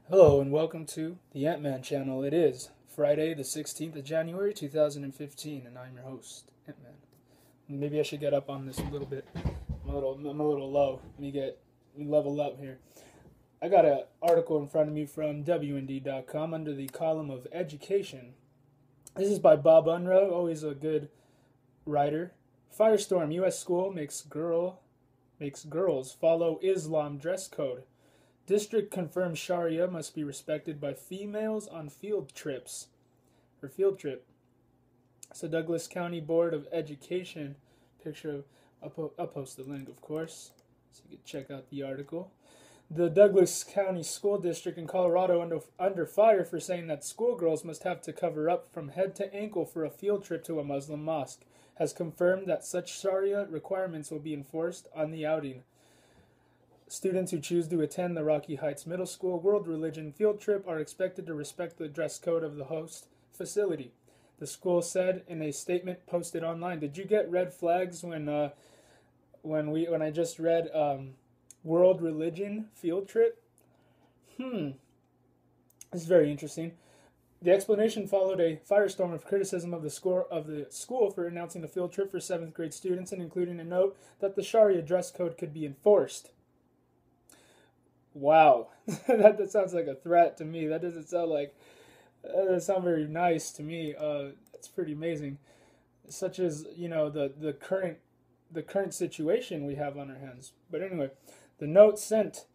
Hello and welcome to the Ant-Man channel. It is Friday the 16th of January 2015 and I'm your host, Ant-Man. Maybe I should get up on this a little bit. I'm a little low. Let me level up here. I got an article in front of me from WND.com under the column of education. This is by Bob Unruh, always a good writer. Firestorm, U.S. school makes girls follow Islam dress code. District confirms Sharia must be respected by females on field trips. Or field trip. So Douglas County Board of Education picture. I'll post the link, of course, so you can check out the article. The Douglas County School District in Colorado under fire for saying that schoolgirls must have to cover up from head to ankle for a field trip to a Muslim mosque, has confirmed that such Sharia requirements will be enforced on the outing. Students who choose to attend the Rocky Heights Middle School World Religion Field Trip are expected to respect the dress code of the host facility. The school said in a statement posted online. Did you get red flags when I just read World Religion Field Trip? This is very interesting. The explanation followed a firestorm of criticism of the school for announcing a field trip for 7th grade students and including a note that the Sharia dress code could be enforced. Wow, that sounds like a threat to me. That doesn't sound very nice to me. It's pretty amazing, such as the current situation we have on our hands. But anyway, the note sent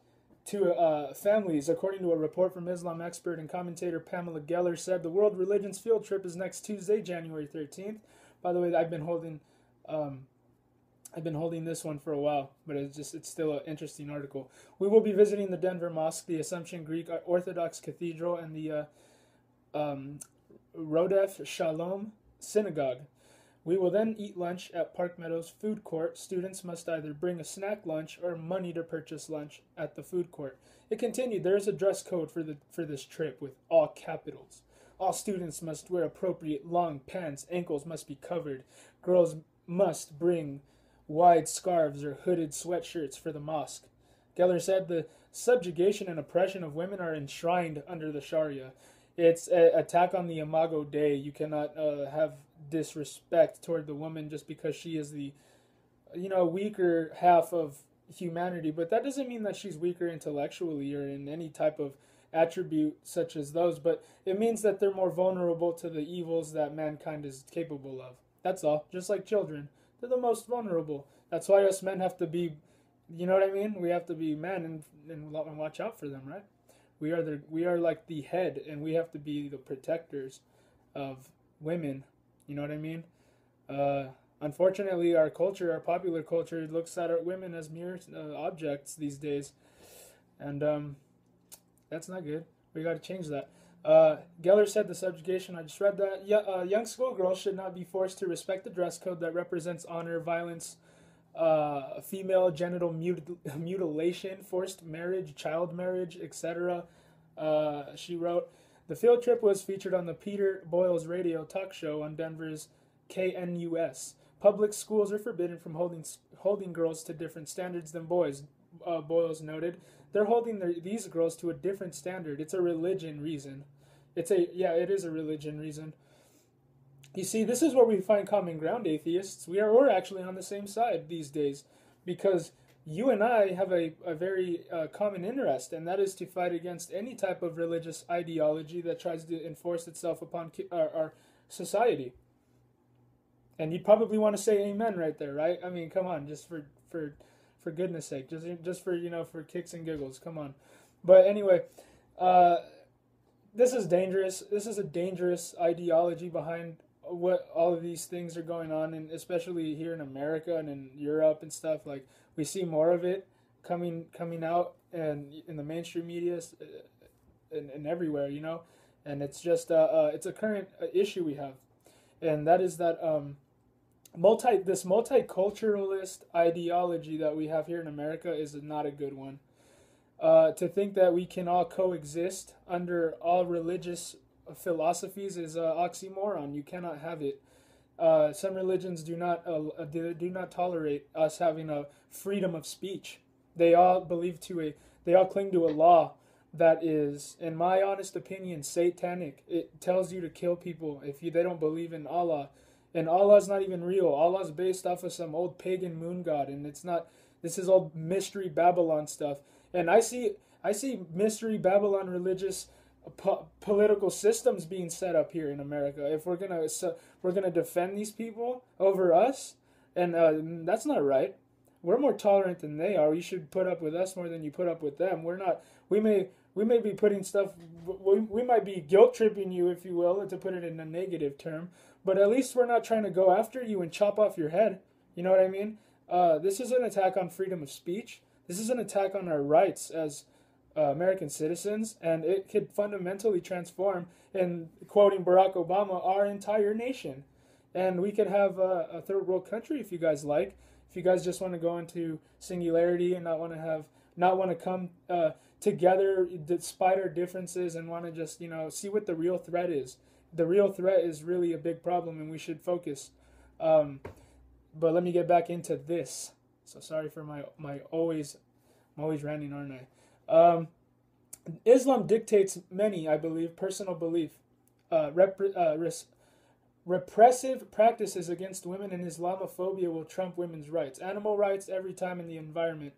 to families, according to a report from Islam expert and commentator Pamela Geller, said the World Religions Field Trip is next Tuesday, January 13th. By the way, I've been holding this one for a while, but it's still an interesting article. We will be visiting the Denver Mosque, the Assumption Greek Orthodox Cathedral, and the Rodef Shalom Synagogue. We will then eat lunch at Park Meadows Food Court. Students must either bring a snack lunch or money to purchase lunch at the food court. It continued, there is a dress code for this trip with all capitals. All students must wear appropriate long pants. Ankles must be covered. Girls must bring wide scarves or hooded sweatshirts for the mosque. Geller said the subjugation and oppression of women are enshrined under the Sharia. It's an attack on the Imago Dei. You cannot have disrespect toward the woman just because she is the, weaker half of humanity. But that doesn't mean that she's weaker intellectually or in any type of attribute such as those. But it means that they're more vulnerable to the evils that mankind is capable of. That's all. Just like children. They're the most vulnerable. That's why us men have to be, you know what I mean? We have to be men and watch out for them, right? We are like the head, and we have to be the protectors of women. You know what I mean? Unfortunately, our popular culture, looks at our women as mere objects these days, and that's not good. We got to change that. Geller said the subjugation, I just read that. Young schoolgirls should not be forced to respect the dress code that represents honor, violence, female genital mutilation, forced marriage, child marriage, etc. She wrote, the field trip was featured on the Peter Boyles radio talk show on Denver's KNUS. Public schools are forbidden from holding girls to different standards than boys, Boyles noted. They're holding these girls to a different standard. It's a religion reason. It is a religion reason. You see, this is where we find common ground, atheists. We're actually on the same side these days because you and I have a very common interest, and that is to fight against any type of religious ideology that tries to enforce itself upon our society. And you'd probably want to say amen right there, right? I mean, come on, just for goodness sake, just for kicks and giggles, come on. But anyway, this is dangerous. This is a dangerous ideology behind what all of these things are going on, and especially here in America and in Europe and stuff. Like, we see more of it coming out and in the mainstream media and everywhere, and it's just it's a current issue we have, and that is that this multiculturalist ideology that we have here in America is not a good one. To think that we can all coexist under all religious philosophies is an oxymoron. You cannot have it. Some religions do not tolerate us having a freedom of speech. They all cling to a law that is, in my honest opinion, satanic. It tells you to kill people if they don't believe in Allah. And Allah's not even real. Allah's based off of some old pagan moon god, and it's not. This is all mystery Babylon stuff. And I see mystery Babylon religious political systems being set up here in America. If we're gonna defend these people over us, and that's not right. We're more tolerant than they are. You should put up with us more than you put up with them. We're not. We may be putting stuff. We might be guilt tripping you, if you will, to put it in a negative term. But at least we're not trying to go after you and chop off your head. You know what I mean? This is an attack on freedom of speech. This is an attack on our rights as American citizens, and it could fundamentally transform, and quoting Barack Obama, our entire nation. And we could have a third world country if you guys like. If you guys just want to go into singularity and not want to come together despite our differences, and want to just see what the real threat is. The real threat is really a big problem, and we should focus. But let me get back into this. So sorry for my always, I'm always ranting, aren't I? Islam dictates many, I believe, personal belief. Repressive practices against women and Islamophobia will trump women's rights. Animal rights every time in the environment.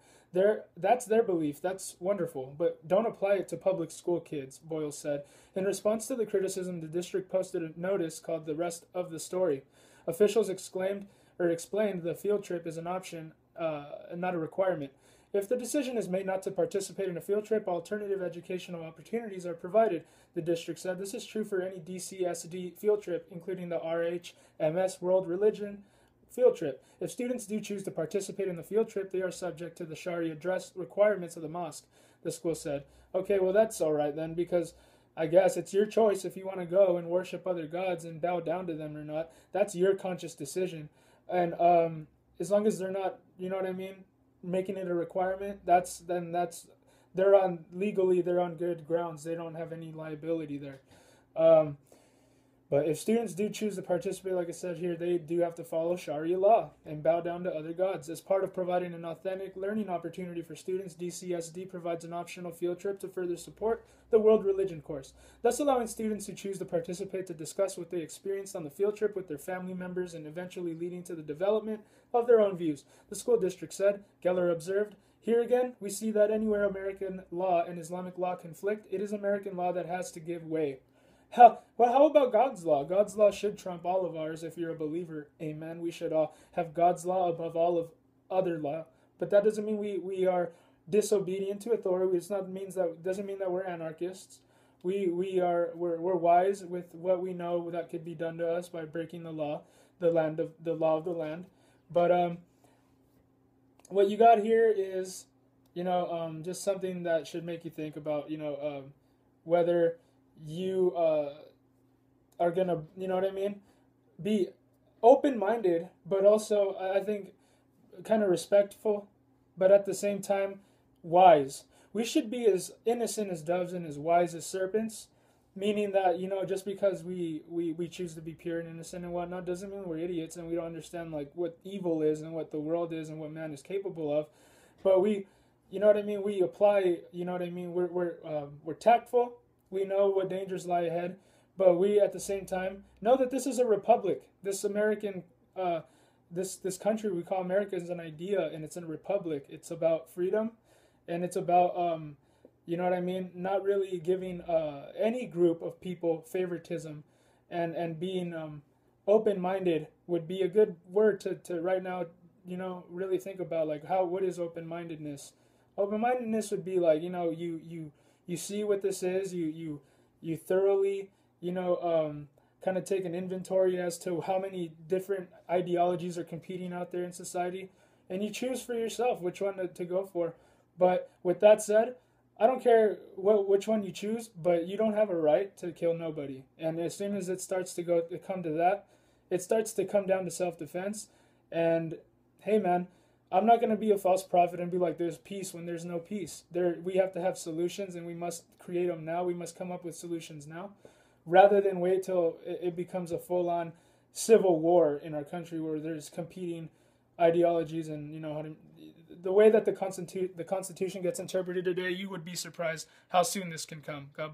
That's their belief. That's wonderful. But don't apply it to public school kids, Boyle said. In response to the criticism, the district posted a notice called The Rest of the Story. Officials explained the field trip is an option and not a requirement. If the decision is made not to participate in a field trip, alternative educational opportunities are provided, the district said. This is true for any DCSD field trip, including the RHMS World Religion field trip. If students do choose to participate in the field trip, they are subject to the Sharia dress requirements of the mosque, the school said. Okay, well, that's all right then, because I guess it's your choice if you want to go and worship other gods and bow down to them or not. That's your conscious decision. And as long as they're not, you know what I mean, making it a requirement, they're on good grounds. They don't have any liability there. But if students do choose to participate, like I said here, they do have to follow Sharia law and bow down to other gods. As part of providing an authentic learning opportunity for students, DCSD provides an optional field trip to further support the World Religion course, thus allowing students who choose to participate to discuss what they experienced on the field trip with their family members and eventually leading to the development of their own views. The school district said. Geller observed, "Here again, we see that anywhere American law and Islamic law conflict, it is American law that has to give way." How about God's law? God's law should trump all of ours if you're a believer. Amen. We should all have God's law above all of other law. But that doesn't mean we are disobedient to authority. Doesn't mean that we're anarchists. We're wise with what we know that could be done to us by breaking the law, the law of the land. But what you got here is, just something that should make you think about, whether you are gonna, be open-minded, but also I think kind of respectful, but at the same time wise. We should be as innocent as doves and as wise as serpents, meaning that just because we choose to be pure and innocent and whatnot doesn't mean we're idiots and we don't understand like what evil is and what the world is and what man is capable of. But we apply. We're tactful. We know what dangers lie ahead, but we at the same time know that this is a republic. This American, this country we call America is an idea, and it's a republic. It's about freedom, and it's about not really giving any group of people favoritism, and being open-minded would be a good word to right now. Really think about like what is open-mindedness. Open-mindedness would be like you see what this is, you thoroughly, kind of take an inventory as to how many different ideologies are competing out there in society, and you choose for yourself which one to go for. But with that said, I don't care which one you choose, but you don't have a right to kill nobody. And as soon as it starts to come to that, it starts to come down to self-defense. And hey, man, I'm not going to be a false prophet and be like, there's peace when there's no peace. We have to have solutions, and we must create them now. We must come up with solutions now, rather than wait till it becomes a full-on civil war in our country where there's competing ideologies and the way that the Constitution gets interpreted today, you would be surprised how soon this can come. God